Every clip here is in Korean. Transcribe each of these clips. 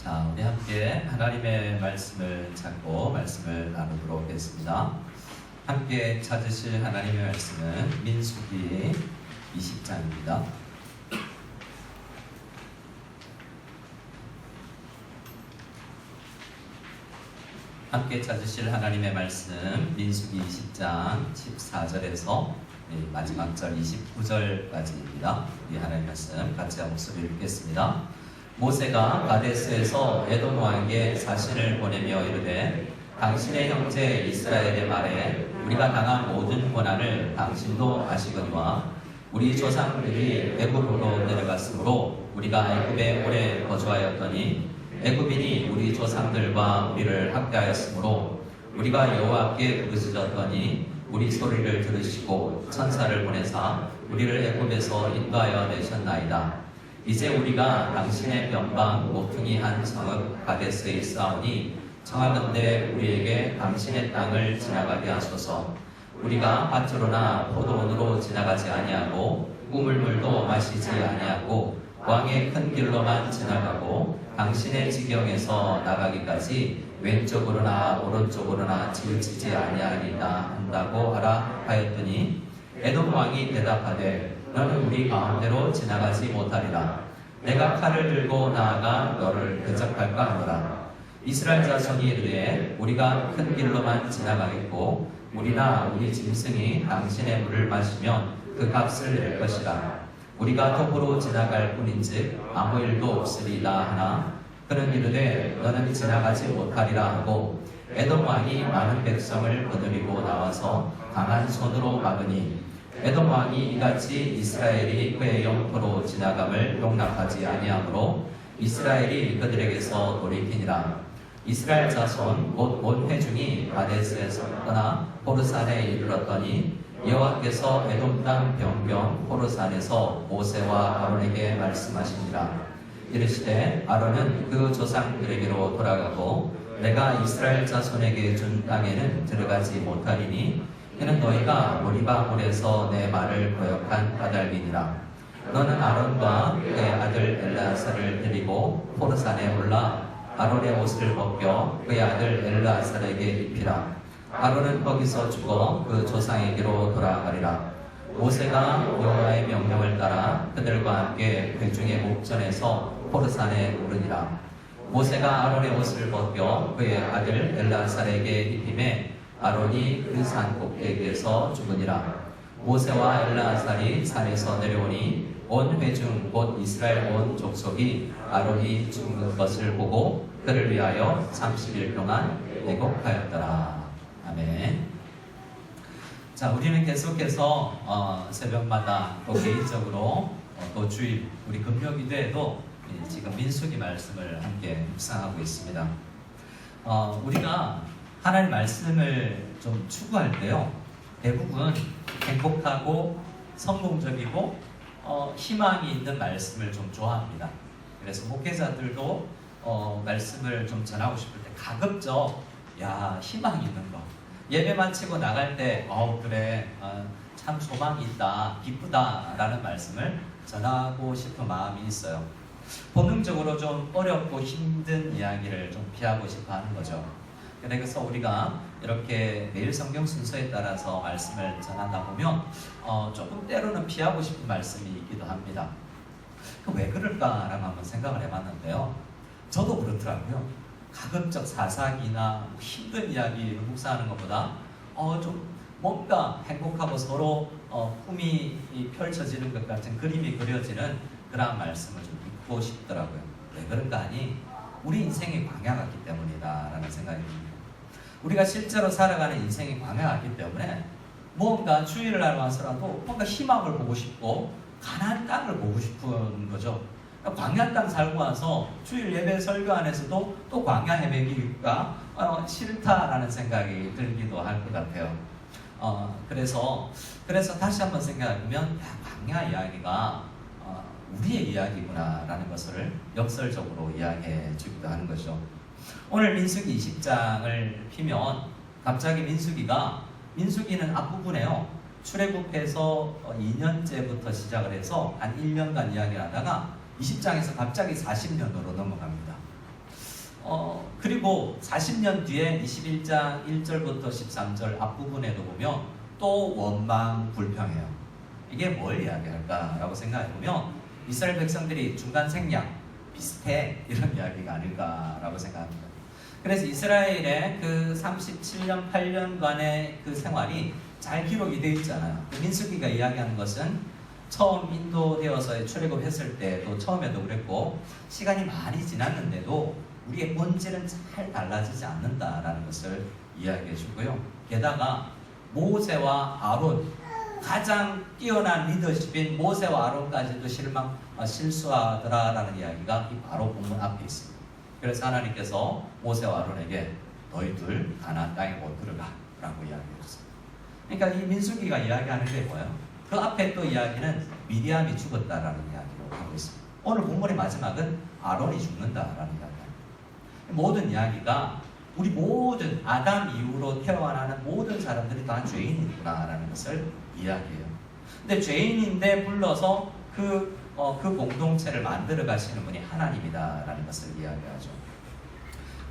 자, 우리 함께 하나님의 말씀을 찾고 말씀을 나누도록 하겠습니다. 함께 찾으실 하나님의 말씀은 민수기 20장입니다. 함께 찾으실 하나님의 말씀 민수기 20장 14절에서 마지막 절 29절까지입니다. 우리 하나님의 말씀 같이 한 목소리 읽겠습니다. 모세가 가데스에서 에돔 왕에게 사신을 보내며 이르되 당신의 형제 이스라엘의 말에 우리가 당한 모든 고난을 당신도 아시거니와 우리 조상들이 애굽으로 내려갔으므로 우리가 애굽에 오래 거주하였더니 애굽인이 우리 조상들과 우리를 학대하였으므로 우리가 여호와께 부르짖었더니 우리 소리를 들으시고 천사를 보내사 우리를 애굽에서 인도하여 내셨나이다. 이제 우리가 당신의 변방 모퉁이 한 성읍 가데스에 있사오니 청하건대 우리에게 당신의 땅을 지나가게 하소서. 우리가 밭으로나 포도원으로 지나가지 아니하고 우물물도 마시지 아니하고 왕의 큰 길로만 지나가고 당신의 지경에서 나가기까지 왼쪽으로나 오른쪽으로나 치우치지 아니하리다 한다고 하라 하였더니 에돔 왕이 대답하되 너는 우리 가운데로 지나가지 못하리라. 내가 칼을 들고 나아가 너를 대적할까 하노라. 이스라엘 자손이 이르되 우리가 큰 길로만 지나가겠고 우리나 우리 짐승이 당신의 물을 마시면 그 값을 낼 것이라. 우리가 톱으로 지나갈 뿐인즉 아무 일도 없으리라 하나 그는 이르되 너는 지나가지 못하리라 하고 에돔 왕이 많은 백성을 거느리고 나와서 강한 손으로 막으니 에돔 왕이 이같이 이스라엘이 그의 영토로 지나감을 용납하지 아니하므로 이스라엘이 그들에게서 돌이키니라. 이스라엘 자손 곧 온 회중이 가데스에서 떠나 호르산에 이르렀더니 여호와께서 에돔 땅 변경 호르산에서 모세와 아론에게 말씀하시니라. 이르시되 아론은 그 조상들에게로 돌아가고 내가 이스라엘 자손에게 준 땅에는 들어가지 못하리니 이는 너희가 무리바물에서 내 말을 거역한 까닭이니라. 너는 아론과 그의 아들 엘르아살을 데리고 호르산에 올라 아론의 옷을 벗겨 그의 아들 엘르아살에게 입히라. 아론은 거기서 죽어 그 조상에게로 돌아가리라. 모세가 여호와의 명령을 따라 그들과 함께 회중의 목전에서 호르산에 오르니라. 모세가 아론의 옷을 벗겨 그의 아들 엘르아살에게 입히매 아론이 그 산 꼭대기에서 죽으니라. 모세와 엘르아살이 산에서 내려오니 온 회중 곧 이스라엘 온 족속이 아론이 죽는 것을 보고 그를 위하여 30일 동안 애곡하였더라. 아멘. 자, 우리는 계속해서 새벽마다 또 개인적으로 또 주일 우리 금요기도에도 지금 민수기 말씀을 함께 묵상하고 있습니다. 우리가 하나님 말씀을 좀 추구할 때요, 대부분 행복하고 성공적이고 희망이 있는 말씀을 좀 좋아합니다. 그래서 목회자들도 말씀을 좀 전하고 싶을 때 가급적 희망 있는 거 예배 마치고 나갈 때 그래 참 소망이 있다 기쁘다 라는 말씀을 전하고 싶은 마음이 있어요. 본능적으로 좀 어렵고 힘든 이야기를 좀 피하고 싶어 하는 거죠. 그래서 우리가 이렇게 매일 성경 순서에 따라서 말씀을 전하다 보면 조금 때로는 피하고 싶은 말씀이 있기도 합니다. 왜 그럴까라고 한번 생각을 해봤는데요. 저도 그렇더라고요. 가급적 사사기나 힘든 이야기를 묵상하는 것보다 좀 뭔가 행복하고 서로 꿈이 펼쳐지는 것 같은 그림이 그려지는 그런 말씀을 좀 읽고 싶더라고요. 왜 그럴까 하니 우리 인생이 광야 같기 때문이다라는 생각이 듭니다. 우리가 실제로 살아가는 인생이 광야 같기 때문에 뭔가 주일을 날 와서라도 뭔가 희망을 보고 싶고 가나안 땅을 보고 싶은 거죠. 광야 땅 살고 와서 주일 예배 설교 안에서도 또 광야 헤매기가 싫다라는 생각이 들기도 할 것 같아요. 그래서 다시 한번 생각해보면 광야 이야기가 우리의 이야기구나라는 것을 역설적으로 이야기해 주기도 하는 거죠. 오늘 민수기 20장을 피면 갑자기 민수기는 앞부분에요. 출애굽해서 2년째부터 시작을 해서 한 1년간 이야기를 하다가 20장에서 갑자기 40년으로 넘어갑니다. 그리고 40년 뒤에 21장 1절부터 13절 앞부분에도 보면 또 원망 불평해요. 이게 뭘 이야기할까라고 생각해 보면 이스라엘 백성들이 중간 생략 비슷해 이런 이야기가 아닐까라고 생각합니다. 그래서 이스라엘의 그 37년 8년간의 그 생활이 잘 기록이 되어 있잖아요. 민수기가 이야기하는 것은 처음 인도되어서 출애굽했을 때도 처음에도 그랬고 시간이 많이 지났는데도 우리의 본질은 잘 달라지지 않는다라는 것을 이야기해 주고요. 게다가 모세와 아론, 가장 뛰어난 리더십인 모세와 아론까지도 실수하더라라는 이야기가 바로 본문 앞에 있습니다. 그래서 하나님께서 모세와 아론에게 너희들 가나안 땅에 못 들어가 라고 이야기했습니다. 그러니까 이 민수기가 이야기하는 게 뭐예요? 그 앞에 또 이야기는 미디암이 죽었다라는 이야기로 하고 있습니다. 오늘 본문의 마지막은 아론이 죽는다라는 이야기입니다. 모든 이야기가 우리 모든 아담 이후로 태어나는 모든 사람들이 다 죄인이구나라는 것을 이야기해요. 근데 죄인인데 불러서 그 공동체를 만들어 가시는 분이 하나님이다라는 것을 이야기하죠.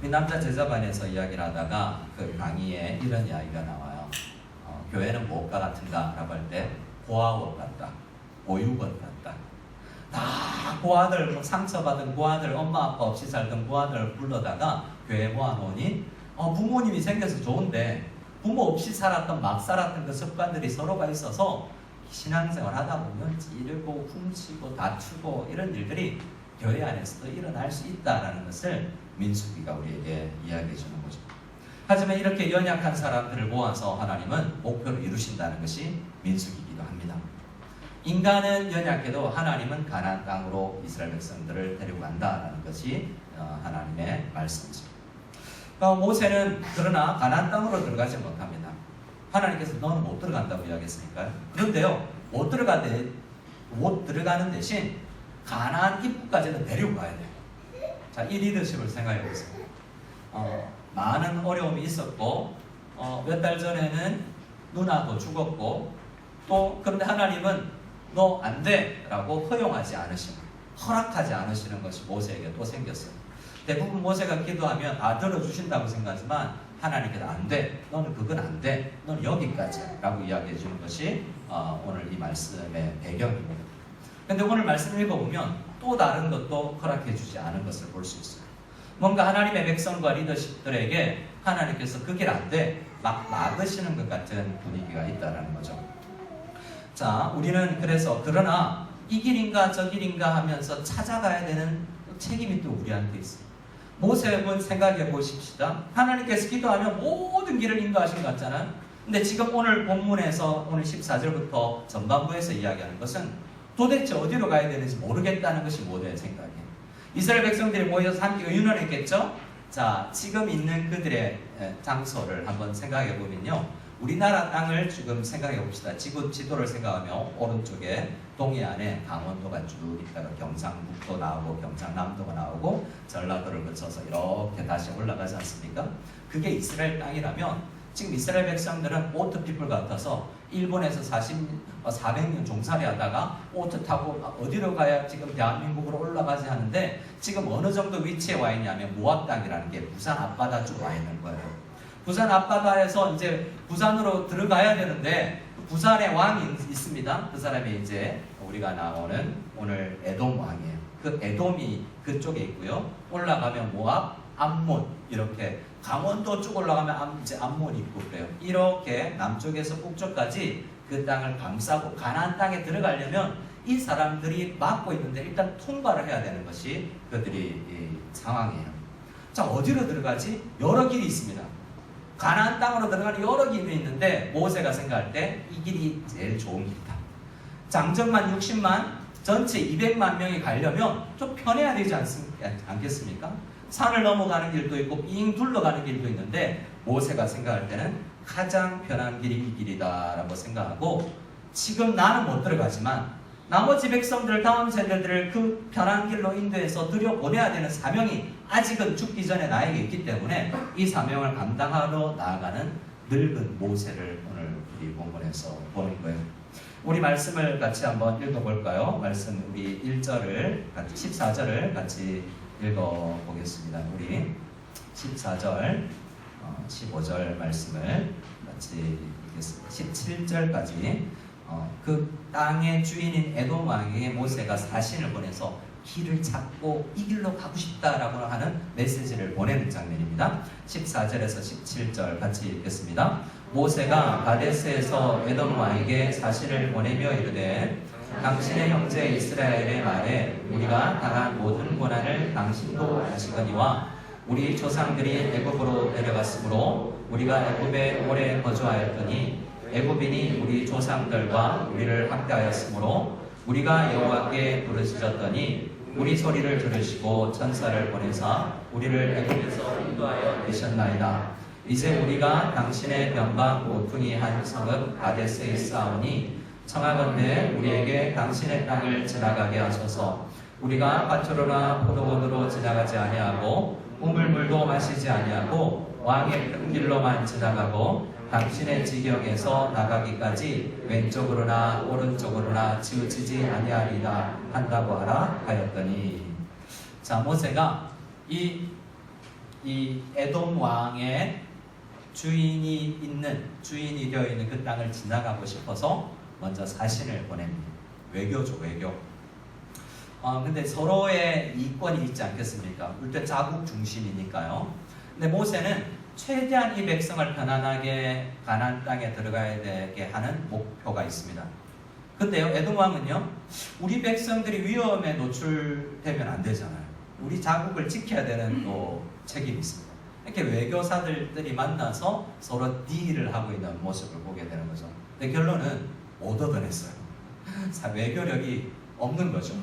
우리 남자 제자반에서 이야기를 하다가 그 강의에 이런 이야기가 나와요. 교회는 무엇과 같은가? 라고 할 때 고아원 같다, 보육원 같다. 다 고아들, 상처받은 고아들, 엄마 아빠 없이 살던 고아들을 불러다가 교회 모아놓으니 부모님이 생겨서 좋은데 부모 없이 살았던 막 살았던 그 습관들이 서로가 있어서 신앙생활 하다 보면 찌르고 훔치고 다투고 이런 일들이 교회 안에서도 일어날 수 있다는 것을 민수기가 우리에게 이야기해 주는 거죠. 하지만 이렇게 연약한 사람들을 모아서 하나님은 목표를 이루신다는 것이 민수기이기도 합니다. 인간은 연약해도 하나님은 가나안 땅으로 이스라엘 백성들을 데리고 간다는 것이 하나님의 말씀이죠. 모세는 그러나 가나안 땅으로 들어가지 못합니다. 하나님께서 너는 못 들어간다고 이야기했으니까요. 그런데요, 못 들어가는 대신 가나안 입구까지는 데리고 가야 돼요. 자, 이 리더십을 생각해 보세요. 많은 어려움이 있었고 몇 달 전에는 누나도 죽었고 또 그런데 하나님은 너 안 돼 라고 허용하지 않으시는, 허락하지 않으시는 것이 모세에게 또 생겼어요. 대부분 모세가 기도하면 다 들어주신다고 생각하지만 하나님께서 안 돼, 너는 그건 안 돼, 너는 여기까지 라고 이야기해 주는 것이 오늘 이 말씀의 배경입니다. 그런데 오늘 말씀 읽어보면 또 다른 것도 허락해 주지 않은 것을 볼 수 있어요. 뭔가 하나님의 백성과 리더십들에게 하나님께서 그 길 안 돼, 막 막으시는 것 같은 분위기가 있다는 거죠. 자, 우리는 그래서 그러나 이 길인가 저 길인가 하면서 찾아가야 되는 책임이 또 우리한테 있어요. 모세는 생각해 보십시다. 하나님께서 기도하면 모든 길을 인도하신 것 같잖아요. 근데 지금 오늘 본문에서 오늘 14절부터 전반부에서 이야기하는 것은 도대체 어디로 가야 되는지 모르겠다는 것이 모세의 생각이에요. 이스라엘 백성들이 모여서 함께 의논했겠죠? 자, 지금 있는 그들의 장소를 한번 생각해 보면요. 우리나라 땅을 지금 생각해 봅시다. 지도를 생각하면 오른쪽에 동해안에 강원도가 쭉 있다가 경상북도 나오고 경상남도가 나오고 전라도를 거쳐서 이렇게 다시 올라가지 않습니까? 그게 이스라엘 땅이라면 지금 이스라엘 백성들은 오트 피플 같아서 일본에서 400년 종살이 하다가 오트 타고 어디로 가야 지금 대한민국으로 올라가지 하는데 지금 어느 정도 위치에 와 있냐면 모압 땅이라는 게 부산 앞바다 쪽에 와 있는 거예요. 부산 앞바다에서 이제 부산으로 들어가야 되는데 부산에 왕이 있습니다. 그 사람이 이제 우리가 나오는 오늘 에돔 왕이에요. 그 에돔이 그쪽에 있고요. 올라가면 모압, 암몬 이렇게 강원도 쭉 올라가면 이제 암몬이 있고 그래요. 이렇게 남쪽에서 북쪽까지 그 땅을 감싸고 가나안 땅에 들어가려면 이 사람들이 막고 있는데 일단 통과를 해야 되는 것이 그들이 이 상황이에요. 자, 어디로 들어가지? 여러 길이 있습니다. 가나안 땅으로 들어가는 여러 길이 있는데 모세가 생각할 때 이 길이 제일 좋은 길이다. 장정만 60만, 전체 200만 명이 가려면 좀 편해야 되지 않겠습니까? 산을 넘어가는 길도 있고 빙 둘러가는 길도 있는데 모세가 생각할 때는 가장 편한 길이 이 길이다 라고 생각하고 지금 나는 못 들어가지만 나머지 백성들, 다음 세대들을 그 편한 길로 인도해서 들여보내야 되는 사명이 아직은 죽기 전에 나에게 있기 때문에 이 사명을 감당하러 나아가는 늙은 모세를 오늘 우리 본문에서 보는 거예요. 우리 말씀을 같이 한번 읽어볼까요? 말씀 우리 1절을 같이 14절을 같이 읽어보겠습니다. 우리 14절, 15절 말씀을 같이 읽겠습니다. 17절까지 그 땅의 주인인 에돔 왕에게 모세가 사신을 보내서 길을 찾고 이 길로 가고 싶다라고 하는 메시지를 보내는 장면입니다. 14절에서 17절 같이 읽겠습니다. 모세가 가데스에서 에돔 왕에게 사신을 보내며 이르되 당신의 형제 이스라엘의 말에 우리가 당한 모든 고난을 당신도 아시거니와 우리 조상들이 애굽으로 내려갔으므로 우리가 애굽에 오래 거주하였더니 애굽인이 우리 조상들과 우리를 학대하였으므로 우리가 여호와께 부르짖었더니 우리 소리를 들으시고 천사를 보내사 우리를 애굽에서 인도하여 내셨나이다. 이제 우리가 당신의 변방 모퉁이 한 성읍 가데스에 있사오니 청하건대 우리에게 당신의 땅을 지나가게 하소서. 우리가 밭으로나 포도원으로 지나가지 아니하고 우물물도 마시지 아니하고 왕의 큰 길로만 지나가고 당신의 지경에서 나가기까지 왼쪽으로나 오른쪽으로나 치우치지 아니하리라 한다고 하라 하였더니. 자, 모세가 이 에돔 왕의 주인이 되어 있는 그 땅을 지나가고 싶어서 먼저 사신을 보냅니다. 외교죠, 외교. 근데 서로의 이권이 있지 않겠습니까? 일단 자국 중심이니까요. 근데 모세는 최대한 이 백성을 편안하게 가나안 땅에 들어가야 되게 하는 목표가 있습니다. 근데요, 에돔 왕은요, 우리 백성들이 위험에 노출되면 안 되잖아요. 우리 자국을 지켜야 되는 또 책임이 있습니다. 이렇게 외교사들이 만나서 서로 딜을 하고 있는 모습을 보게 되는 거죠. 근데 결론은 못 얻어냈어요. 외교력이 없는 거죠.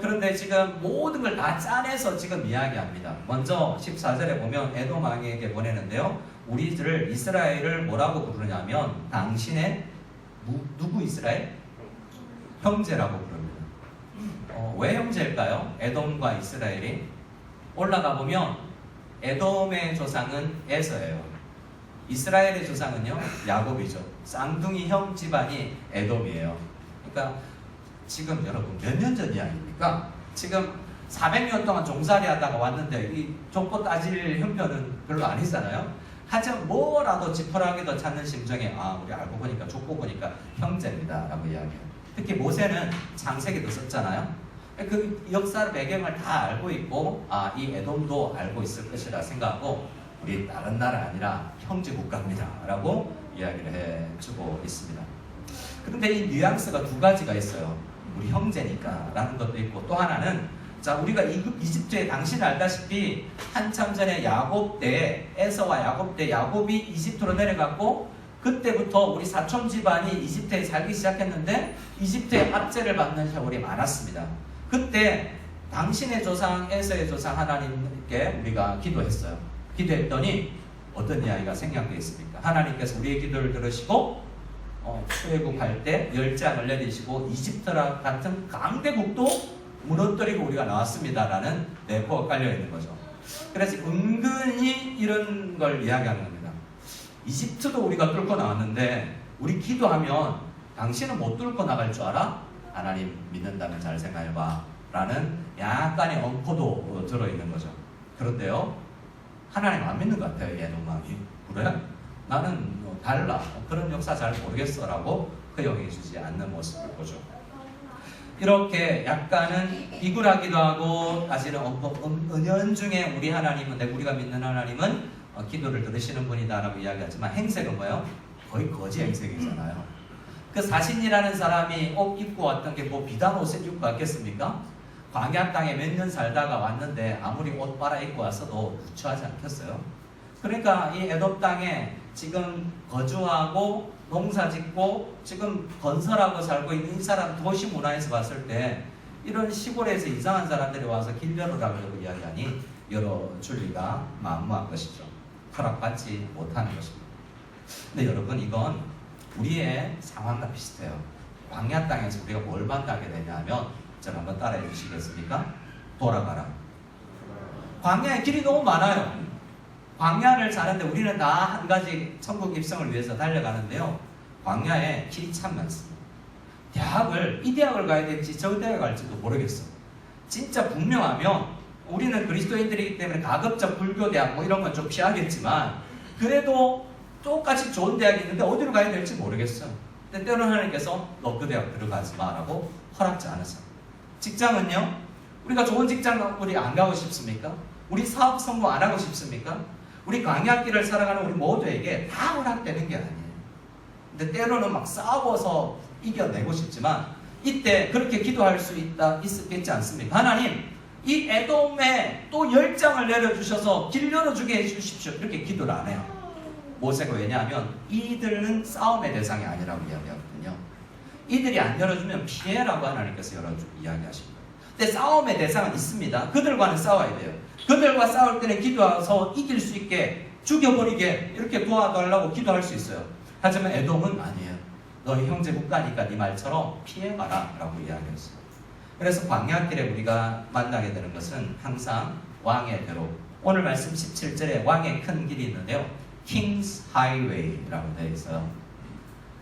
그런데 지금 모든 걸 다 짜내서 지금 이야기합니다. 먼저 14절에 보면 에돔 왕에게 보내는데요. 우리들을 이스라엘을 뭐라고 부르냐면 당신의 누구 이스라엘? 형제라고 부릅니다. 왜 형제일까요? 에돔과 이스라엘이 올라가 보면 에돔의 조상은 에서예요. 이스라엘의 조상은요 야곱이죠. 쌍둥이 형 집안이 에돔이에요. 그러니까 지금 여러분 몇 년 전 이야기입니까? 지금 400년 동안 종살이 하다가 왔는데 이 족보 따질 형편은 별로 아니잖아요. 하지만 뭐라도 지푸라기도 찾는 심정에 우리 알고 보니까 족보 보니까 형제입니다 라고 이야기해요. 특히 모세는 창세기도 썼잖아요. 그 역사 배경을 다 알고 있고 이 에돔도 알고 있을 것이라 생각하고 우리 다른 나라 아니라 형제 국가입니다 라고 이야기를 해주고 있습니다. 그런데 이 뉘앙스가 두 가지가 있어요. 우리 형제니까 라는 것도 있고, 또 하나는 자, 우리가 이집트에 당신 알다시피 한참 전에 야곱 때 에서와 야곱 때 야곱이 이집트로 내려갔고 그때부터 우리 사촌 집안이 이집트에 살기 시작했는데 이집트의 압제를 받는 세월이 많았습니다. 그때 당신의 조상 에서의 조상 하나님께 우리가 기도했어요. 기도했더니 어떤 이야기가 생략되어 있습니까? 하나님께서 우리의 기도를 들으시고 출애굽할 때 열장을 내리시고 이집트랑 같은 강대국도 무너뜨리고 우리가 나왔습니다라는 내포가 깔려있는 거죠. 그래서 은근히 이런 걸 이야기하는 겁니다. 이집트도 우리가 뚫고 나왔는데 우리 기도하면 당신은 못 뚫고 나갈 줄 알아? 하나님 믿는다면 잘 생각해봐 라는 약간의 엄포도 들어있는 거죠. 그런데요, 하나님 안 믿는 것 같아요. 얘 놈이. 그래? 나는 달라. 그런 역사 잘 모르겠어 라고 허용해주지 않는 모습을 보죠. 이렇게 약간은 비굴하기도 하고 사실은 은연중에 우리 하나님은, 우리가 믿는 하나님은 기도를 들으시는 분이다 라고 이야기하지만 행색은 뭐예요? 거의 거지 행색이잖아요. 그 사신이라는 사람이 옷 입고 왔던 게 뭐 비단 옷을 입고 왔겠습니까? 광야 땅에 몇 년 살다가 왔는데 아무리 옷 빨아입고 왔어도 부추하지 않겠어요? 그러니까 이 에돔 땅에 지금 거주하고 농사짓고 지금 건설하고 살고 있는 이 사람 도시 문화에서 봤을 때 이런 시골에서 이상한 사람들이 와서 길 열어라고 이야기하니 열어줄 리가 만무한 것이죠. 허락받지 못하는 것입니다. 근데 여러분, 이건 우리의 상황과 비슷해요. 광야 땅에서 우리가 뭘 만나게 되냐면, 저 한번 따라해 주시겠습니까? 돌아가라. 광야에 길이 너무 많아요. 광야를 사는데 우리는 다 한 가지 천국 입성을 위해서 달려가는데요. 광야에 길이 참 많습니다. 이 대학을 가야 될지 저 대학을 갈지도 모르겠어. 진짜 분명하면 우리는 그리스도인들이기 때문에 가급적 불교대학 뭐 이런 건 좀 피하겠지만 그래도 똑같이 좋은 대학이 있는데 어디로 가야 될지 모르겠어요. 근데 때로는 하나님께서 너 그 대학 들어가지 마라고 허락지 않으세요. 직장은요? 우리가 좋은 직장 우리 안 가고 싶습니까? 우리 사업 성공 안 하고 싶습니까? 우리 광야길을 살아가는 우리 모두에게 다 허락되는 게 아니에요. 근데 때로는 막 싸워서 이겨내고 싶지만 이때 그렇게 기도할 수 있겠지 않습니까? 하나님, 이 에돔에 또 열장을 내려주셔서 길 열어주게 해주십시오. 이렇게 기도를 안 해요. 모세가 왜냐하면 이들은 싸움의 대상이 아니라고 이야기하거든요. 이들이 안 열어주면 피해라고 하나님께서 이야기하십니다. 근데 싸움의 대상은 있습니다. 그들과는 싸워야 돼요. 그들과 싸울 때는 기도해서 이길 수 있게 죽여버리게 이렇게 도와달라고 기도할 수 있어요. 하지만 에돔은 아니에요. 너희 형제 국가니까 네 말처럼 피해가라 라고 이야기했어요. 그래서 광야길에 우리가 만나게 되는 것은 항상 왕의 대로, 오늘 말씀 17절에 왕의 큰 길이 있는데요, King's Highway라고 되어 있어요.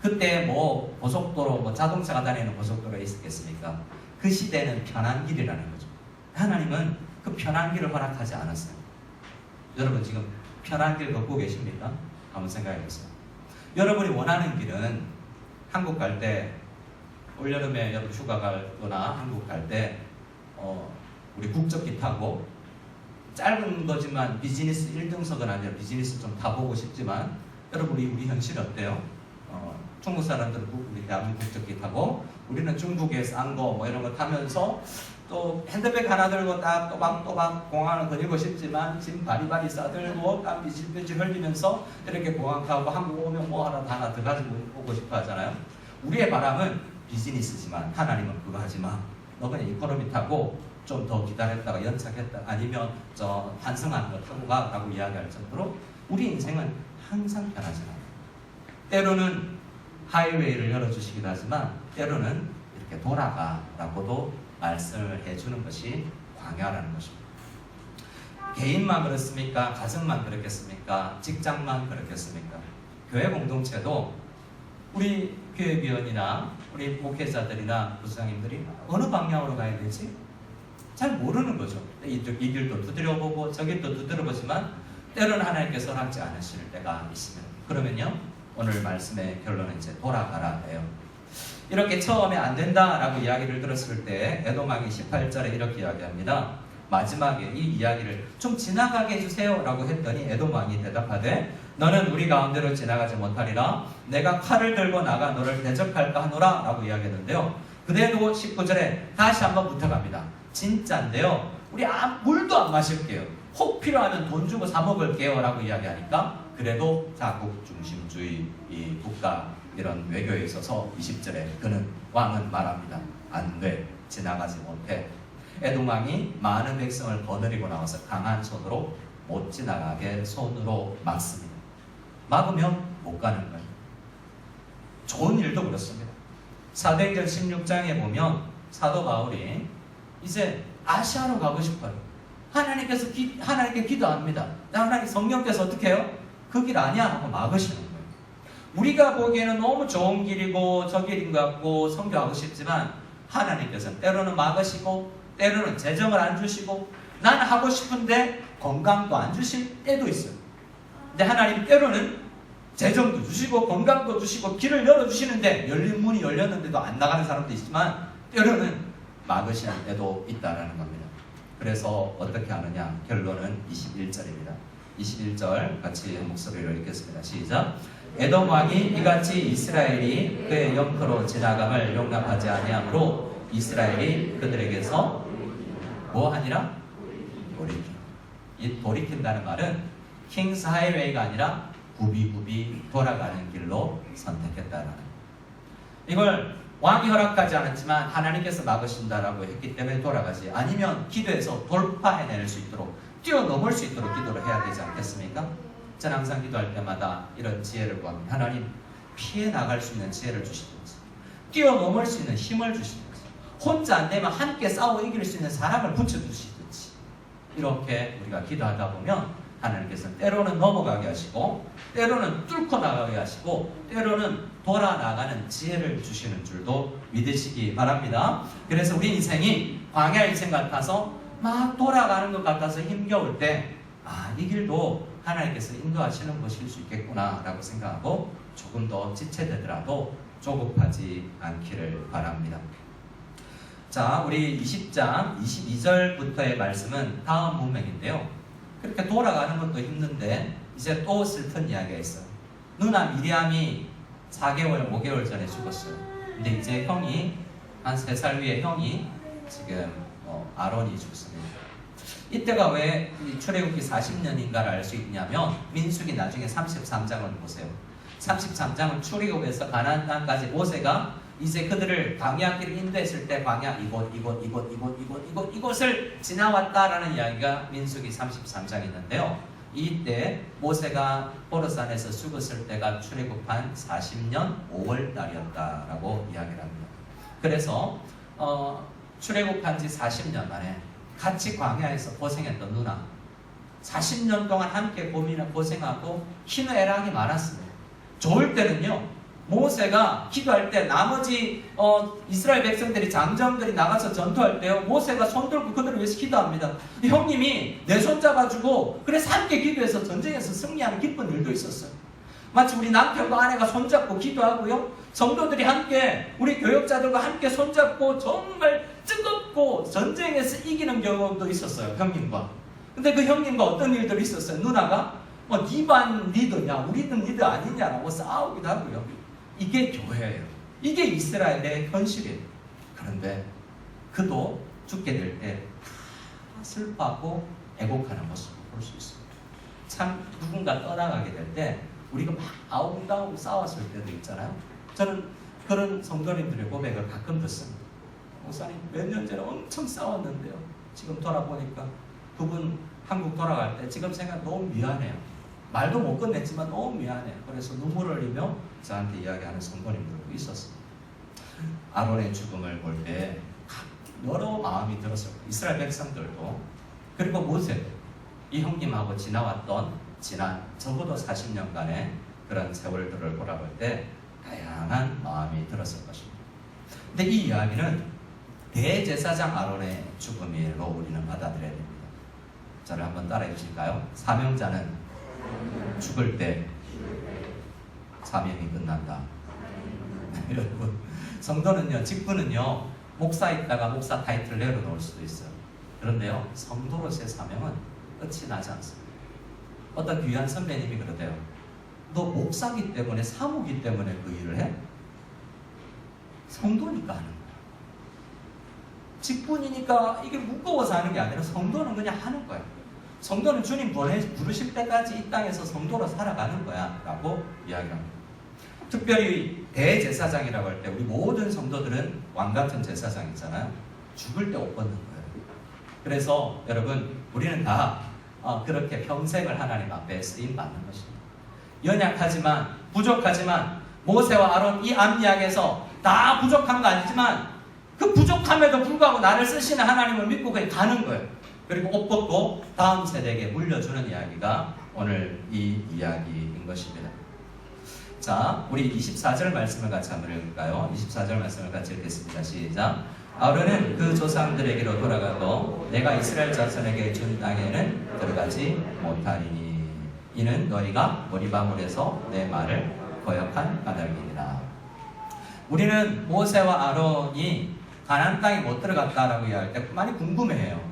그때 뭐 고속도로, 뭐 자동차가 다니는 고속도로가 있었겠습니까? 그 시대는 편한 길이라는 거죠. 하나님은 그 편한 길을 허락하지 않았어요. 여러분 지금 편한 길 걷고 계십니까? 한번 생각해 보세요. 여러분이 원하는 길은 한국 갈 때, 올여름에 여러분 휴가 가거나 한국 갈 때 우리 국적기 타고 짧은 거지만 비즈니스 1등석은 아니라 비즈니스 좀 타보고 싶지만 여러분 우리 현실 어때요? 중국 사람들은 우리 대한민국 국적기 타고 우리는 중국의 싼 거 뭐 이런 거 타면서 또 핸드백 하나 들고 딱 또박또박 공항을 거니고 싶지만 짐 바리바리 싸들고 땀 비질비질 흘리면서 이렇게 공항 가고 한국 오면 뭐 하나 더 가지고 오고 싶어 하잖아요. 우리의 바람은 비즈니스지만 하나님은 그거 하지 마. 너 그냥 이코노미 타고 좀 더 기다렸다가 연착했다 아니면 저 환승하는 거 타고 가 라고 이야기할 정도로 우리 인생은 항상 편하지 않아요. 때로는 하이웨이를 열어주시기도 하지만 때로는 이렇게 돌아가 라고도 말씀을 해주는 것이 광야라는 것입니다. 개인만 그렇습니까? 가정만 그렇겠습니까? 직장만 그렇겠습니까? 교회 공동체도 우리 교회위원이나 우리 목회자들이나 부장님들이 어느 방향으로 가야 되지? 잘 모르는 거죠. 이 길도 두드려보고 저 길도 두드려보지만 때로는 하나님께서 허락지 않으실 때가 있습니다. 그러면요, 오늘 말씀의 결론은 이제 돌아가라예요. 이렇게 처음에 안 된다라고 이야기를 들었을 때 에돔 왕이 18절에 이렇게 이야기합니다. 마지막에 이 이야기를 좀 지나가게 해주세요 라고 했더니 에돔 왕이 대답하되 너는 우리 가운데로 지나가지 못하리라. 내가 칼을 들고 나가 너를 대적할까 하노라 라고 이야기했는데요. 그대도 19절에 다시 한번 부탁합니다. 진짜인데요, 우리 물도 안 마실게요. 혹 필요하면 돈 주고 사 먹을게요 라고 이야기하니까 그래도 자국 중심주의 이 국가 이런 외교에 있어서 20절에 그는 왕은 말합니다. 안 돼, 지나가지 못해. 에돔 왕이 많은 백성을 거느리고 나와서 강한 손으로 못 지나가게 손으로 막습니다. 막으면 못 가는 거예요. 좋은 일도 그렇습니다. 사도행전 16장에 보면 사도 바울이 이제 아시아로 가고 싶어요. 하나님께 기도합니다. 하나님 성령께서 어떻게 해요? 그 길 아니야 하고 막으시는 거예요. 우리가 보기에는 너무 좋은 길이고 저 길인 것 같고 선교하고 싶지만 하나님께서는 때로는 막으시고 때로는 재정을 안 주시고 나는 하고 싶은데 건강도 안 주실 때도 있어요. 근데 하나님 때로는 재정도 주시고 건강도 주시고 길을 열어주시는데 열린 문이 열렸는데도 안 나가는 사람도 있지만 때로는 막으시는 때도 있다는 겁니다. 그래서 어떻게 하느냐? 결론은 21절입니다. 21절 같이 목소리로 읽겠습니다. 시작. 에돔 왕이 이같이 이스라엘이 그의 영토로 지나감을 용납하지 아니하므로 이스라엘이 그들에게서 뭐 하니라? 돌이키라. 이 돌이킨다는 말은 킹스 하이웨이가 아니라 굽이굽이 돌아가는 길로 선택했다라는. 이걸 왕이 허락하지 않았지만 하나님께서 막으신다라고 했기 때문에 돌아가지, 아니면 기도해서 돌파해낼 수 있도록 뛰어넘을 수 있도록 기도를 해야 되지 않겠습니까? 저는 항상 기도할 때마다 이런 지혜를 구합니다. 하나님, 피해 나갈 수 있는 지혜를 주시든지 뛰어넘을 수 있는 힘을 주시든지 혼자 안 되면 함께 싸워 이길 수 있는 사람을 붙여주시든지 이렇게 우리가 기도하다 보면 하나님께서는 때로는 넘어가게 하시고 때로는 뚫고 나가게 하시고 때로는 돌아나가는 지혜를 주시는 줄도 믿으시기 바랍니다. 그래서 우리 인생이 광야 인생 같아서 막 돌아가는 것 같아서 힘겨울 때, 이 길도 하나님께서 인도하시는 것일 수 있겠구나 라고 생각하고 조금 더 지체되더라도 조급하지 않기를 바랍니다. 자, 우리 20장 22절부터의 말씀은 다음 문맥인데요. 그렇게 돌아가는 것도 힘든데 이제 또 슬픈 이야기가 있어요. 누나 미리암이 4개월, 5개월 전에 죽었어요. 근데 이제 형이 한 3살 위에 형이 지금 아론이 죽습니다. 이때가 왜 출애굽기 40년인가를 알 수 있냐면 민수기 나중에 33장을 보세요. 33장은 출애굽에서 가나안 땅까지 모세가 이제 그들을 광야길을 인도했을 때 광야 이곳을 지나왔다라는 이야기가 민수기 33장에 있는데요. 이때 모세가 호르산에서 죽었을 때가 출애굽한 40년 5월 달이었다라고 이야기를 합니다. 그래서 출애굽한 지 40년 만에 같이 광야에서 고생했던 누나 40년 동안 함께 고생하고 희노애락이 많았습니다. 좋을 때는요, 모세가 기도할 때 나머지 이스라엘 백성들이 장정들이 나가서 전투할 때요, 모세가 손 들고 그들을 위해서 기도합니다. 형님이 내 손 잡아주고 그래서 함께 기도해서 전쟁에서 승리하는 기쁜 일도 있었어요. 마치 우리 남편과 아내가 손잡고 기도하고요, 성도들이 함께 우리 교역자들과 함께 손잡고 정말 뜨겁고 전쟁에서 이기는 경험도 있었어요. 형님과. 근데 그 형님과 어떤 일들이 있었어요. 누나가 네 반 리더냐 우리는 리더 아니냐라고 싸우기도 하고요. 이게 교회예요. 이게 이스라엘의 현실이에요. 그런데 그도 죽게 될 때 슬퍼하고 애곡하는 모습을 볼 수 있어요. 참 누군가 떠나가게 될 때 우리가 막 아웅다웅 싸웠을 때도 있잖아요. 저는 그런 성도님들의 고백을 가끔 듣습니다. 목사님 몇 년 전에 엄청 싸웠는데요, 지금 돌아보니까 그분 한국 돌아갈 때 지금 생각 너무 미안해요. 말도 못 끝냈지만 너무 미안해요. 그래서 눈물을 흘리며 저한테 이야기하는 성도님들도 있었습니다. 아론의 죽음을 볼 때 여러 마음이 들었어요. 이스라엘 백성들도, 그리고 모세도 이 형님하고 지나왔던 지난 적어도 40년간의 그런 세월들을 돌아볼 때 다양한 마음이 들었을 것입니다. 근데 이 이야기는 대제사장 아론의 죽음으로 우리는 받아들여야 됩니다. 저를 한번 따라해 주실까요? 사명자는 죽을 때 사명이 끝난다. 여러분, 성도는요, 직분은요, 목사 있다가 목사 타이틀 내려놓을 수도 있어요. 그런데요, 성도로서의 사명은 끝이 나지 않습니다. 어떤 귀한 선배님이 그러대요. 너 목사기 때문에, 사무기 때문에 그 일을 해? 성도니까 하는 거야. 직분이니까 이게 무거워서 하는 게 아니라 성도는 그냥 하는 거야. 성도는 주님 부르실 때까지 이 땅에서 성도로 살아가는 거야 라고 이야기합니다. 특별히 대제사장이라고 할 때 우리 모든 성도들은 왕같은 제사장이잖아요. 죽을 때 옷 벗는 거예요. 그래서 여러분, 우리는 다 그렇게 평생을 하나님 앞에 쓰임받는 것입니다. 연약하지만 부족하지만 모세와 아론 이 암이야기에서 다 부족한 거 아니지만 그 부족함에도 불구하고 나를 쓰시는 하나님을 믿고 그냥 가는 거예요. 그리고 옷 벗고 다음 세대에게 물려주는 이야기가 오늘 이 이야기인 것입니다. 자, 우리 24절 말씀을 같이 한번 읽을까요? 24절 말씀을 같이 읽겠습니다. 시작. 아론은 그 조상들에게로 돌아가고 내가 이스라엘 자손에게 준 땅에는 들어가지 못하리니 이는 너희가 머리방울에서 내 말을 거역한 까닭이니라. 우리는 모세와 아론이 가나안 땅에 못 들어갔다라고 이야기할 때 많이 궁금해해요.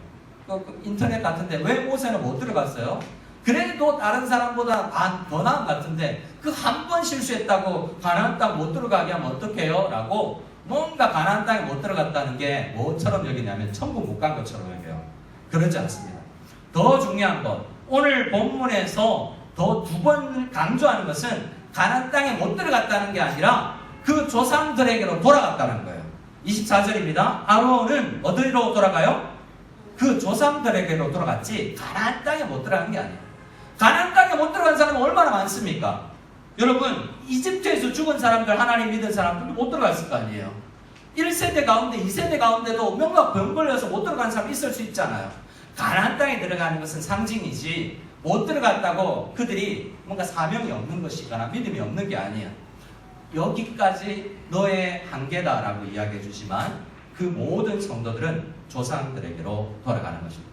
인터넷 같은데 왜 모세는 못 들어갔어요? 그래도 다른 사람보다 더 나은 것 같은데 그 한 번 실수했다고 가나안 땅 못 들어가게 하면 어떡해요? 라고 뭔가 가나안 땅에 못 들어갔다는 게 뭐처럼 여기냐면 천국 못 간 것처럼 여겨요. 그렇지 않습니다. 더 중요한 것, 오늘 본문에서 더 두 번 강조하는 것은 가나안 땅에 못 들어갔다는 게 아니라 그 조상들에게로 돌아갔다는 거예요. 24절입니다. 아론은 어디로 돌아가요? 그 조상들에게로 돌아갔지 가나안 땅에 못 들어간 게 아니에요. 가나안 땅에 못 들어간 사람은 얼마나 많습니까? 여러분, 이집트에서 죽은 사람들, 하나님 믿은 사람들도 못 들어갔을 거 아니에요. 1세대 가운데 2세대 가운데도 명과 병 걸려서 못 들어간 사람 있을 수 있잖아요. 가나안 땅에 들어가는 것은 상징이지 못 들어갔다고 그들이 뭔가 사명이 없는 것이거나 믿음이 없는 게 아니에요. 여기까지 너의 한계다라고 이야기해 주지만 그 모든 성도들은 조상들에게로 돌아가는 것입니다.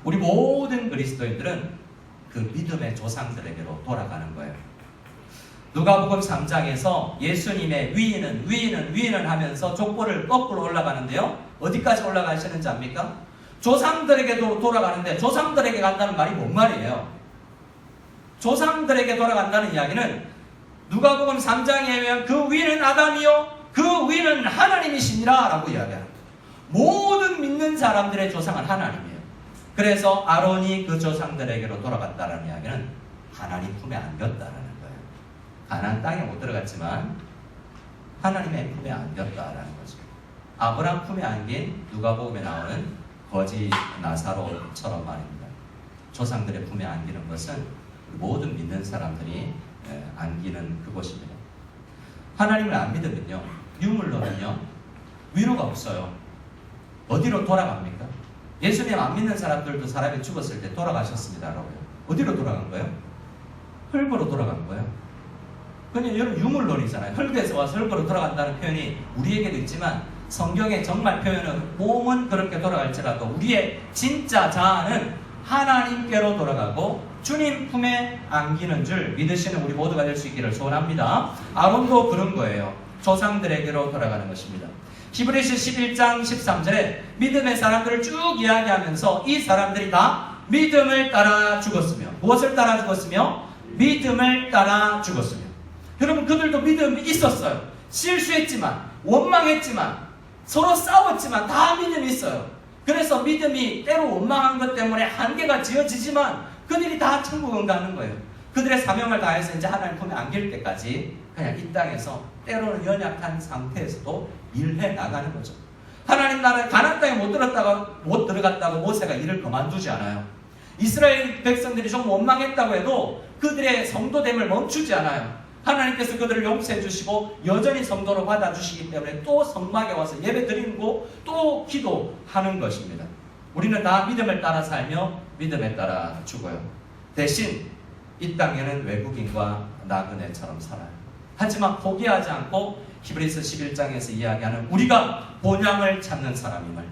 우리 모든 그리스도인들은 그 믿음의 조상들에게로 돌아가는 거예요. 누가복음 3장에서 예수님의 위인은 하면서 족보를 거꾸로 올라가는데요. 어디까지 올라가시는지 압니까? 조상들에게도 돌아가는데 조상들에게 간다는 말이 뭔 말이에요? 조상들에게 돌아간다는 이야기는 누가복음 3장에 의하면 그 위는 아담이요 그 위는 하나님이시니라 라고 이야기합니다. 모든 믿는 사람들의 조상은 하나님이에요. 그래서 아론이 그 조상들에게로 돌아갔다는 이야기는 하나님 품에 안겼다라는 거예요. 가나안 땅에 못 들어갔지만 하나님의 품에 안겼다라는 거죠. 아브라함 품에 안긴 누가복음에 나오는 거지 나사로처럼 말입니다. 조상들의 품에 안기는 것은 모든 믿는 사람들이 안기는 그곳입니다. 하나님을 안 믿으면요, 유물론은요, 위로가 없어요. 어디로 돌아갑니까? 예수님 안 믿는 사람들도 사람이 죽었을 때 돌아가셨습니다라고요. 어디로 돌아간 거예요? 흙으로 돌아간 거예요. 그냥 여러분 유물론이잖아요. 흙에서 와서 흙으로 돌아간다는 표현이 우리에게도 있지만 성경의 정말 표현은 몸은 그렇게 돌아갈지라도 우리의 진짜 자아는 하나님께로 돌아가고 주님 품에 안기는 줄 믿으시는 우리 모두가 될 수 있기를 소원합니다. 아론도 그런 거예요. 조상들에게로 돌아가는 것입니다. 히브리서 11장 13절에 믿음의 사람들을 쭉 이야기하면서 이 사람들이 다 믿음을 따라 죽었으며 무엇을 따라 죽었으며 믿음을 따라 죽었으며 여러분 그들도 믿음이 있었어요. 실수했지만 원망했지만 서로 싸웠지만 다 믿음이 있어요. 그래서 믿음이 때로 원망한 것 때문에 한계가 지어지지만 그들이 다 천국은 가는 거예요. 그들의 사명을 다해서 이제 하나님 품에 안길 때까지 그냥 이 땅에서 때로는 연약한 상태에서도 일해 나가는 거죠. 하나님 나라에 가나안 땅에 못 들어갔다고 모세가 일을 그만두지 않아요. 이스라엘 백성들이 좀 원망했다고 해도 그들의 성도됨을 멈추지 않아요. 하나님께서 그들을 용서해 주시고 여전히 성도로 받아주시기 때문에 또 성막에 와서 예배 드리고 또 기도하는 것입니다. 우리는 다 믿음을 따라 살며 믿음에 따라 죽어요. 대신 이 땅에는 외국인과 나그네처럼 살아요. 하지만 포기하지 않고 히브리서 11장에서 이야기하는 우리가 본향을 찾는 사람임을,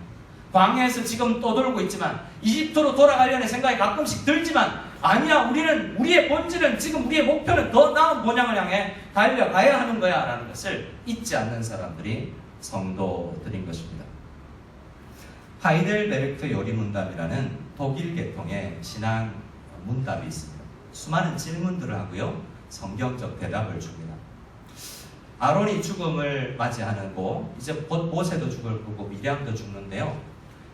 광야에서 지금 떠돌고 있지만 이집트로 돌아가려는 생각이 가끔씩 들지만 아니야, 우리는 우리의 본질은 지금 우리의 목표는 더 나은 본향을 향해 달려가야 하는 거야 라는 것을 잊지 않는 사람들이 성도들인 것입니다. 하이델베르크 요리문답이라는 독일 계통의 신앙 문답이 있습니다. 수많은 질문들을 하고요, 성경적 대답을 줍니다. 아론이 죽음을 맞이하고 이제 곧 모세도 죽을 거고 미리암도 죽는데요.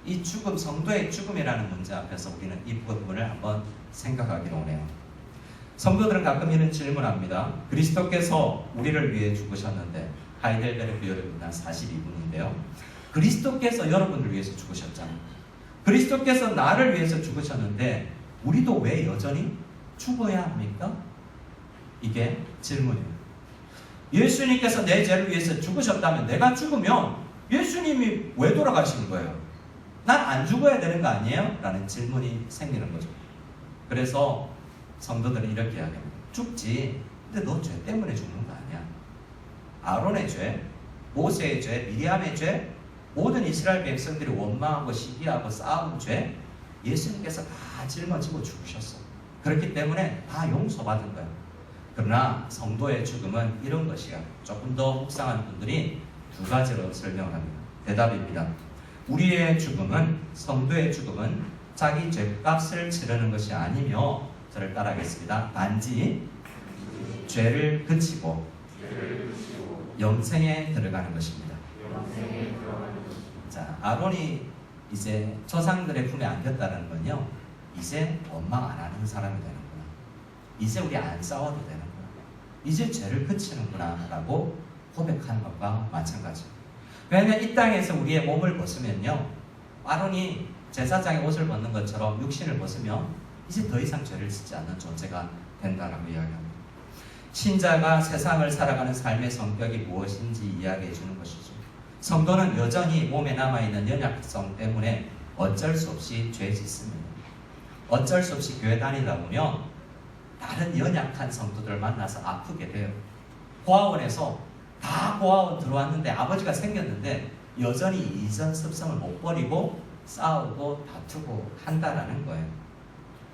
이 죽음, 성도의 죽음이라는 문제 앞에서 우리는 이 부분을 한번 생각하기로 하네요. 성도들은 가끔 이런 질문합니다. 그리스도께서 우리를 위해 죽으셨는데, 하이델베르크 요리문답 42분인데요. 그리스도께서 여러분을 위해서 죽으셨잖아요. 그리스도께서 나를 위해서 죽으셨는데 우리도 왜 여전히 죽어야 합니까? 이게 질문이에요. 예수님께서 내 죄를 위해서 죽으셨다면 내가 죽으면 예수님이 왜 돌아가신 거예요? 난 안 죽어야 되는 거 아니에요? 라는 질문이 생기는 거죠. 그래서 성도들은 이렇게 이야기합니다. 죽지. 근데 너 죄 때문에 죽는 거 아니야. 아론의 죄, 모세의 죄, 미리암의 죄, 모든 이스라엘 백성들이 원망하고 시기하고 싸운 죄, 예수님께서 다 짊어지고 죽으셨어. 그렇기 때문에 다 용서받은 거예요. 그러나 성도의 죽음은 이런 것이야. 조금 더 묵상한 분들이 두 가지로 설명을 합니다. 대답입니다. 우리의 죽음은, 성도의 죽음은 자기 죄값을 치르는 것이 아니며, 저를 따라하겠습니다. 단지 죄를 그치고 영생에 들어가는 것입니다. 자, 아론이 이제 조상들의 품에 안겼다는 건요, 이제 원망 안 하는 사람이 되는구나. 이제 우리 안 싸워도 되는구나. 이제 죄를 그치는구나 라고 고백하는 것과 마찬가지입니다. 왜냐하면 이 땅에서 우리의 몸을 벗으면요, 아론이 제사장의 옷을 벗는 것처럼 육신을 벗으면 이제 더 이상 죄를 짓지 않는 존재가 된다라고 이야기합니다. 신자가 세상을 살아가는 삶의 성격이 무엇인지 이야기해 주는 것이죠. 성도는 여전히 몸에 남아있는 연약성 때문에 어쩔 수 없이 죄 짓습니다. 어쩔 수 없이 교회 다니다 보면 다른 연약한 성도들을 만나서 아프게 돼요. 고아원에서 다 고아원 들어왔는데 아버지가 생겼는데 여전히 이전 습성을 못 버리고 싸우고 다투고 한다라는 거예요.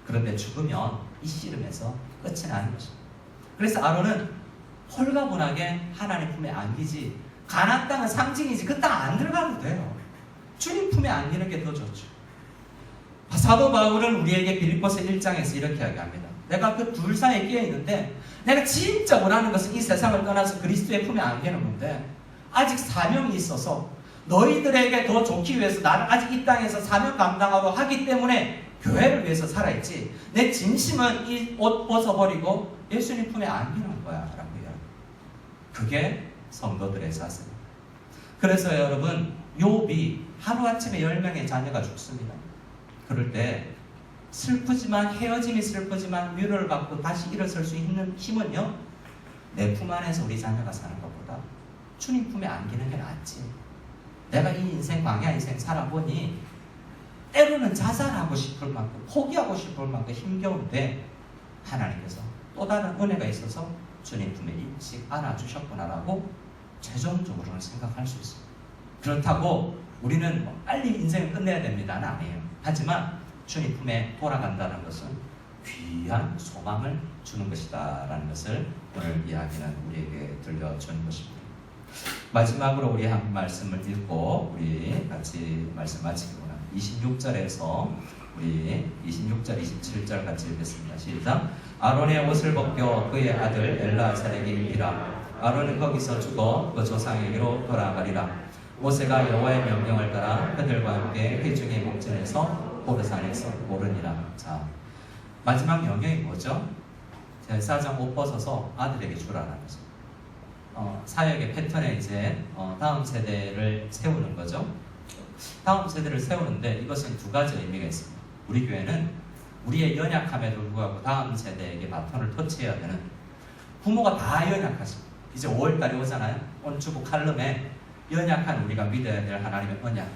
그런데 죽으면 이 씨름에서 끝이 나는 것입니다. 그래서 아론은 홀가분하게 하나님 품에 안기지, 가나안 땅은 상징이지 그 땅 안 들어가도 돼요. 주님 품에 안기는 게 더 좋죠. 사도 바울은 우리에게 빌립보서 1장에서 이렇게 이야기합니다. 내가 그 둘 사이에 끼어 있는데 내가 진짜 원하는 것은 이 세상을 떠나서 그리스도의 품에 안기는 건데 아직 사명이 있어서 너희들에게 더 좋기 위해서 나는 아직 이 땅에서 사명 감당하고 하기 때문에 교회를 위해서 살아있지, 내 진심은 이 옷 벗어버리고 예수님 품에 안기는 거야 라고 이야기해요. 그게 성도들의 자세입니다. 그래서 여러분, 욥이 하루아침에 10명의 자녀가 죽습니다. 그럴 때 슬프지만, 헤어짐이 슬프지만 위로를 받고 다시 일어설 수 있는 힘은요, 내 품 안에서 우리 자녀가 사는 것보다 주님 품에 안기는 게 낫지. 내가 이 인생, 광야 인생 살아보니 때로는 자살하고 싶을 만큼, 포기하고 싶을 만큼 힘겨운데 하나님께서 또 다른 은혜가 있어서 주님 품에 일찍 안아주셨구나라고 최종적으로는 생각할 수 있습니다. 그렇다고 우리는 뭐 빨리 인생을 끝내야 됩니다는 아니에요. 하지만 주님 품에 돌아간다는 것은 귀한 소망을 주는 것이다 라는 것을 오늘 이야기는 우리에게 들려주는 것입니다. 마지막으로 우리 한 말씀을 읽고 우리 같이 말씀 마치겠습니다. 26절에서 우리 26절, 27절 같이 읽겠습니다. 시작. 아론의 옷을 벗겨 그의 아들 엘라살에게 입히라. 아론은 거기서 죽어 그 조상에게로 돌아가리라. 모세가 여호와의 명령을 따라 그들과 함께 회중의 목전에서 호르산에서 오르니라. 자, 마지막 명령이 뭐죠? 제사장 옷 벗어서 아들에게 주라는 거죠. 사역의 패턴에 이제 다음 세대를 세우는 거죠. 다음 세대를 세우는데 이것은 두 가지 의미가 있습니다. 우리 교회는 우리의 연약함에도 불구하고 다음 세대에게 바톤을 터치해야 되는, 부모가 다 연약하십니다. 이제 5월달이 오잖아요. 오늘 주보 칼럼에 연약한 우리가 믿어야 될 하나님의 언약,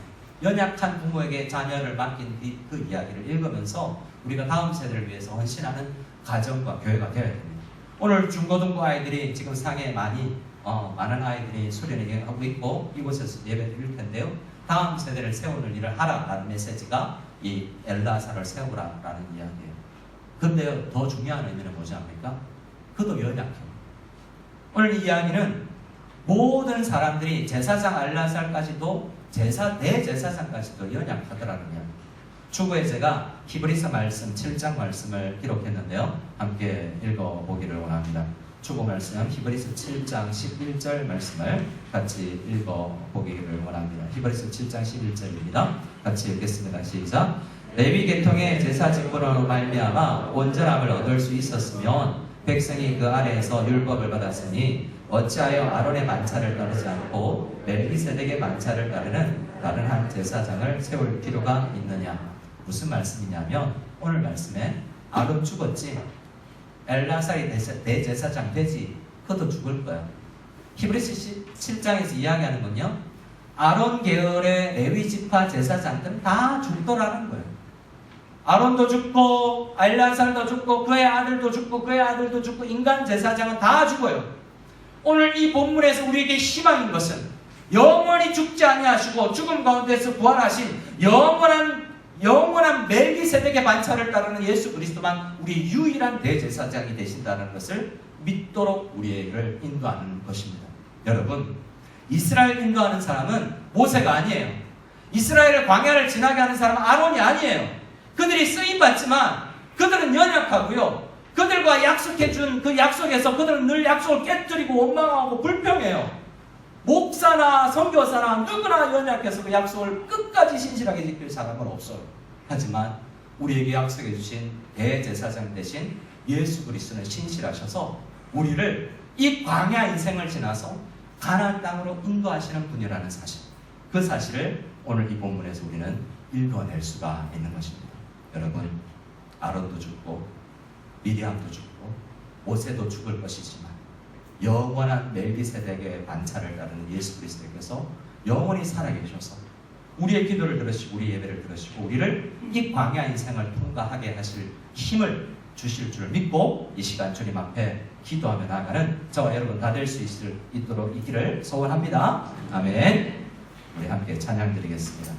연약한 부모에게 자녀를 맡긴 그 이야기를 읽으면서 우리가 다음 세대를 위해서 헌신하는 가정과 교회가 되어야 됩니다. 오늘 중고등부 아이들이 지금 상해 많은 아이들이 수련회 하고 있고 이곳에서 예배 드릴 텐데요. 다음 세대를 세우는 일을 하라라는 메시지가 이 엘라사를 세우라라는 이야기예요. 근데요, 더 중요한 의미는 뭐지 합니까? 그도 연약해요. 오늘 이 이야기는 모든 사람들이 제사장 엘라살까지도 대제사장까지도 연약하더라는 이야기. 추후에 제가 히브리서 말씀 7장 말씀을 기록했는데요. 함께 읽어보기를 원합니다. 추구 말씀 히브리서 7장 11절 말씀을 같이 읽어보기를 원합니다. 히브리서 7장 11절입니다. 같이 읽겠습니다. 시작. 레위 계통의 제사 직분으로 말미암아 온전함을 얻을 수 있었으면 백성이 그 아래에서 율법을 받았으니 어찌하여 아론의 만차를 따르지 않고 멜기세덱의 만차를 따르는 다른 한 제사장을 세울 필요가 있느냐. 무슨 말씀이냐면 오늘 말씀에 아론 죽었지, 엘라살이 대제사장 되지, 그것도 죽을 거야. 히브리서 7장에서 이야기하는 건요, 아론 계열의 레위 지파 제사장들은 다 죽더라는 거예요. 아론도 죽고 엘라살도 죽고 그의 아들도 죽고 그의 아들도 죽고 인간 제사장은 다 죽어요. 오늘 이 본문에서 우리에게 희망인 것은 영원히 죽지 아니하시고 죽음 가운데서 부활하신 영원한 멜기세덱의 만차를 따르는 예수 그리스도만 우리 유일한 대제사장이 되신다는 것을 믿도록 우리를 인도하는 것입니다. 여러분, 이스라엘 인도하는 사람은 모세가 아니에요. 이스라엘의 광야를 지나게 하는 사람은 아론이 아니에요. 그들이 쓰임받지만 그들은 연약하고요. 그들과 약속해준 그 약속에서 그들은 늘 약속을 깨뜨리고 원망하고 불평해요. 목사나 선교사나 누구나 연약해서 그 약속을 끝까지 신실하게 지킬 사람은 없어요. 하지만 우리에게 약속해 주신 대제사장 대신 예수 그리스도는 신실하셔서 우리를 이 광야 인생을 지나서 가나안 땅으로 인도하시는 분이라는 사실, 그 사실을 오늘 이 본문에서 우리는 읽어낼 수가 있는 것입니다. 여러분, 아론도 죽고 미리암도 죽고 모세도 죽을 것이지만 영원한 멜기세덱의 반차를 따르는 예수 그리스도께서 영원히 살아계셔서 우리의 기도를 들으시고 우리 예배를 들으시고 우리를 이 광야 인생을 통과하게 하실 힘을 주실 줄 믿고 이 시간 주님 앞에 기도하며 나아가는 저와 여러분 다 될 수 있도록 있기를 소원합니다. 아멘. 우리 함께 찬양 드리겠습니다.